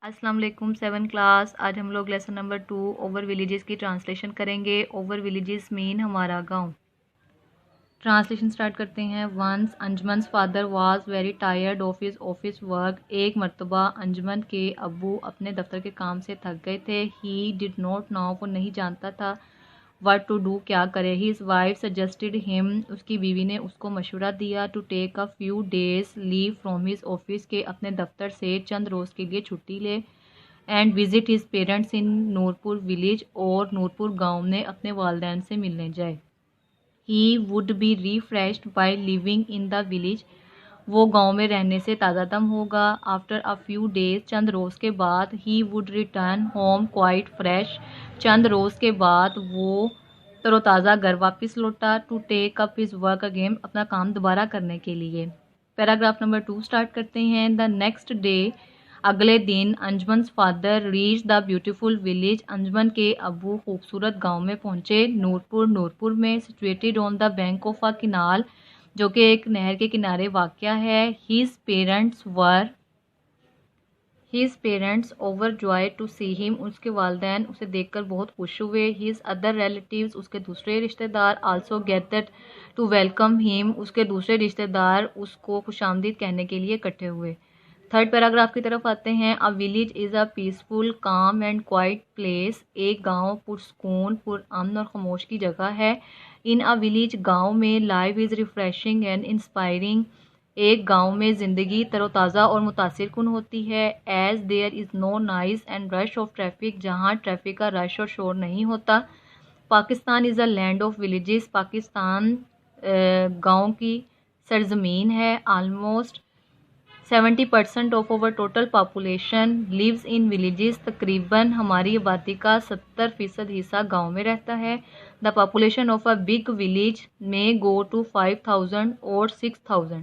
السلام علیکم 7 کلاس. آج ہم لوگ لیسن نمبر 2 اوور ولیجز کی ٹرانسلیشن کریں گے. اوور ولیجز مین ہمارا گاؤں. ٹرانسلیشن سٹارٹ کرتے ہیں. Once Anjuman's father was very tired of his office work. ایک مرتبہ انجمن کے ابو اپنے دفتر کے کام سے تھک گئے تھے. ہی ڈڈ ناٹ نو، وہ نہیں جانتا تھا what to do، کیا کرے. his wife suggested him، اس کی بیوی نے اس کو مشورہ دیا to take a few days leave from his office، کہ اپنے دفتر سے چند روز کے لیے چھٹی لے. and visit his parents in Noorpur village، اور نورپور گاؤں میں اپنے والدین سے ملنے جائے. he would be refreshed by living in the village، وہ گاؤں میں رہنے سے تازہ دم ہوگا. after a few days، چند روز کے بعد. he would return home quite fresh، چند روز کے بعد وہ تر و تازہ گھر واپس لوٹا. to take up his work again، اپنا کام دوبارہ کرنے کے لیے. پیراگراف نمبر 2 سٹارٹ کرتے ہیں. the next day، اگلے دن. انجمن's father reached the beautiful village، انجمن کے ابو خوبصورت گاؤں میں پہنچے. نورپور میں. situated on the bank of a canal، جو کہ ایک نہر کے کنارے واقع ہے. his parents overjoyed to see him، اس کے والدین اسے دیکھ کر بہت خوش ہوئے. his other relatives، اس کے دوسرے رشتہ دار. also gathered to welcome him، اس کے دوسرے رشتہ دار اس کو خوش آمدید کہنے کے لیے اکٹھے ہوئے. تھرڈ پیراگراف کی طرف آتے ہیں. a village is a peaceful calm and quiet place، ایک گاؤں پرسکون پرامن اور خاموش کی جگہ ہے. in a village، گاؤں میں. life is refreshing and inspiring، ایک گاؤں میں زندگی تر و تازہ اور متاثر کن ہوتی ہے. as there is no noise and rush of traffic، جہاں ٹریفک کا رش اور شور نہیں ہوتا. Pakistan is a land of villages، Pakistan گاؤں کی سرزمین ہے. almost 70% of our total population lives in villages، تقریباً ہماری آبادی کا 70% حصہ گاؤں میں رہتا ہے. the population of a big village may go to 5,000 or 6,000،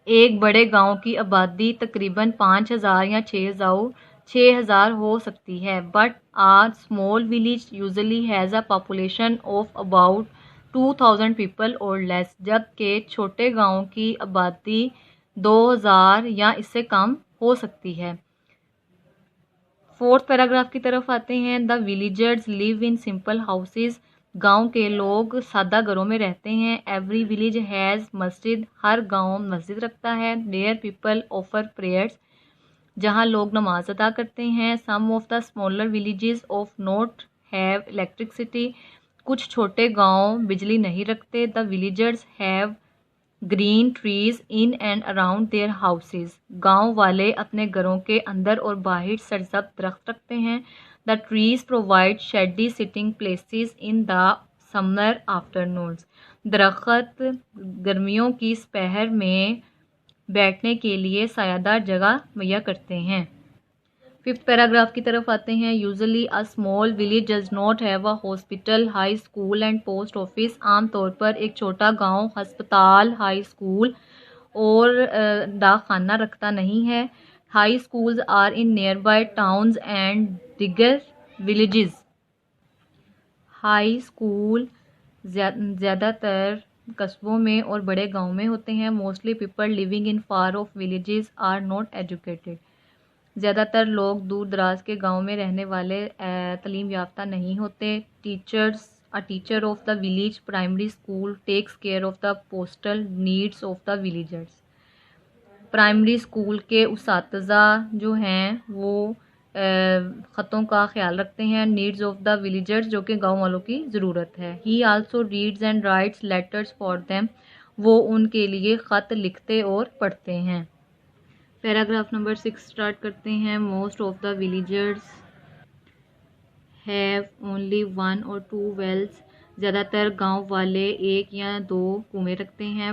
ایک بڑے گاؤں کی آبادی تقریباً 5,000 یا 6,000 ہو سکتی ہے. but a small village usually has a population of about 2,000 people or less، جبکہ چھوٹے گاؤں کی آبادی 2,000 یا اس سے کم ہو سکتی ہے. فورتھ پیراگراف کی طرف آتے ہیں. the villagers live in simple houses، گاؤں کے لوگ سادہ گھروں میں رہتے ہیں. every village has مسجد، ہر گاؤں مسجد رکھتا ہے. there people offer prayers، جہاں لوگ نماز ادا کرتے ہیں. some of the smaller villages of not have electricity، کچھ چھوٹے گاؤں بجلی نہیں رکھتے. the villagers have green trees in and around their houses، گاؤں والے اپنے گھروں کے اندر اور باہر سرسبز درخت رکھتے ہیں. the trees provide shady sitting places in the summer afternoons، درخت گرمیوں کی سپہر میں بیٹھنے کے لیے سایہ دار جگہ مہیا کرتے ہیں. ففتھ پیراگراف کی طرف آتے ہیں. usually a small village does not have a hospital، high school and post office، عام طور پر ایک چھوٹا گاؤں ہسپتال، ہائی اسکول اور ڈاک خانہ رکھتا نہیں ہے. high schools are in nearby towns and bigger villages، high school زیادہ تر قصبوں میں اور بڑے گاؤں میں ہوتے ہیں. mostly people living in far off villages are not educated، زیادہ تر لوگ دور دراز کے گاؤں میں رہنے والے تعلیم یافتہ نہیں ہوتے. A teacher of the village primary school takes care of the postal needs of the villagers، primary school کے اساتذہ جو ہیں وہ خطوں کا خیال رکھتے ہیں. نیڈز آف دا ولیجرز، جو کہ گاؤں والوں کی ضرورت ہے. he also reads and writes letters for them، وہ ان کے لیے خط لکھتے اور پڑھتے ہیں. پیراگراف نمبر 6 سٹارٹ کرتے ہیں. most of the villagers have only 1 or 2 wells، زیادہ تر گاؤں والے ایک یا 2 کنویں رکھتے ہیں.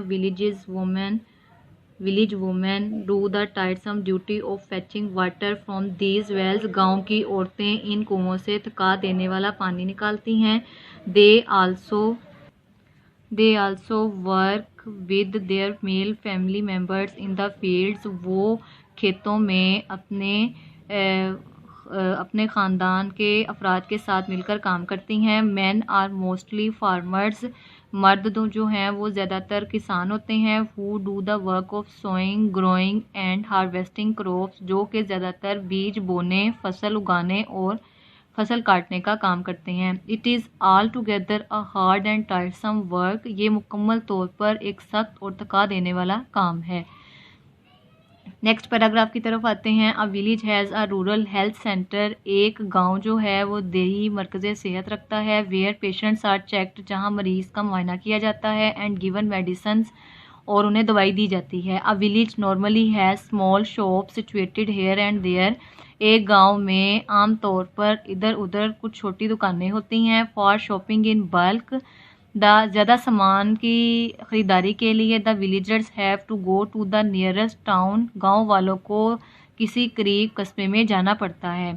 village women do the tiresome duty of fetching water from these wells، گاؤں کی عورتیں ان کنووں سے تھکا دینے والا پانی نکالتی ہیں. they also work with their male family members in the fields، وہ کھیتوں میں اپنے خاندان کے افراد کے ساتھ مل کر کام کرتی ہیں. men are mostly farmers، مرد جو ہیں وہ زیادہ تر کسان ہوتے ہیں. who do the work of sowing, growing and harvesting crops, جو کہ زیادہ تر بیج بونے, فصل اگانے اور فصل کاٹنے کا کام کرتے ہیں. it is altogether a hard and tiresome work, یہ مکمل طور پر ایک سخت اور تھکا دینے والا کام ہے. نیکسٹ پیراگراف کی طرف آتے ہیں. a village has a rural health center, ایک گاؤں جو ہے وہ دیہی مرکز صحت رکھتا ہے. where patients are checked, جہاں مریض کا معائنہ کیا جاتا ہے. and given medicines, اور انہیں دوائی دی جاتی ہے. a village normally has small shops situated here and there, ایک گاؤں میں عام طور پر ادھر ادھر کچھ چھوٹی دکانیں ہوتی ہیں. for shopping in bulk, زیادہ سامان کی خریداری کے لیے the villagers have to go to the nearest town, گاؤں والوں کو کسی قریب قصبے میں جانا پڑتا ہے.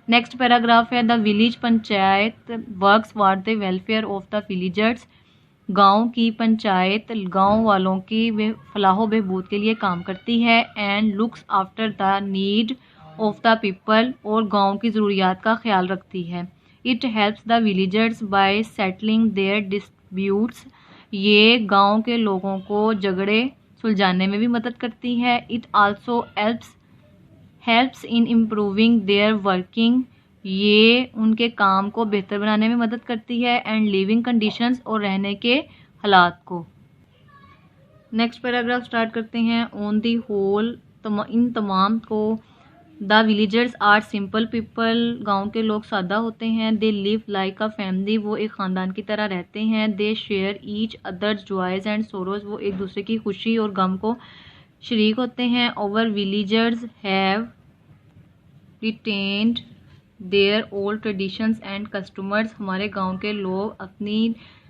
نیکسٹ پیراگراف ہے. the village panchayat works for the welfare of the villagers, گاؤں کی پنچایت گاؤں والوں کی فلاح و بہبود کے لیے کام کرتی ہے. and looks after the need of the people, اور گاؤں کی ضروریات کا خیال رکھتی ہے. it helps the villagers by settling their disputes, یہ گاؤں کے لوگوں کو جھگڑے سلجھانے میں بھی مدد کرتی ہے. it also helps in improving their working, یہ ان کے کام کو بہتر بنانے میں مدد کرتی ہے. and living conditions, اور رہنے کے حالات کو. نیکسٹ پیراگراف سٹارٹ کرتے ہیں. on the whole, ان تمام کو the villagers are simple people, گاؤں کے لوگ سادہ ہوتے ہیں. they live like a family, وہ ایک خاندان کی طرح رہتے ہیں. they share each other's joys and sorrows, وہ ایک دوسرے کی خوشی اور غم کو شریک ہوتے ہیں. our villagers have retained their old traditions and customs, ہمارے گاؤں کے لوگ اپنی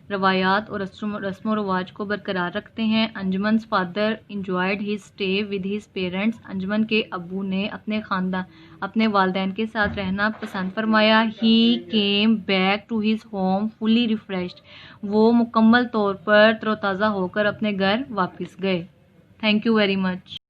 روایات اور رسم و رواج کو برقرار رکھتے ہیں. انجمن's father enjoyed his stay with his parents, انجمن کے ابو نے اپنے والدین کے ساتھ رہنا پسند فرمایا. he came back to his home fully refreshed, وہ مکمل طور پر تر و تازہ ہو کر اپنے گھر واپس گئے. Thank you very much.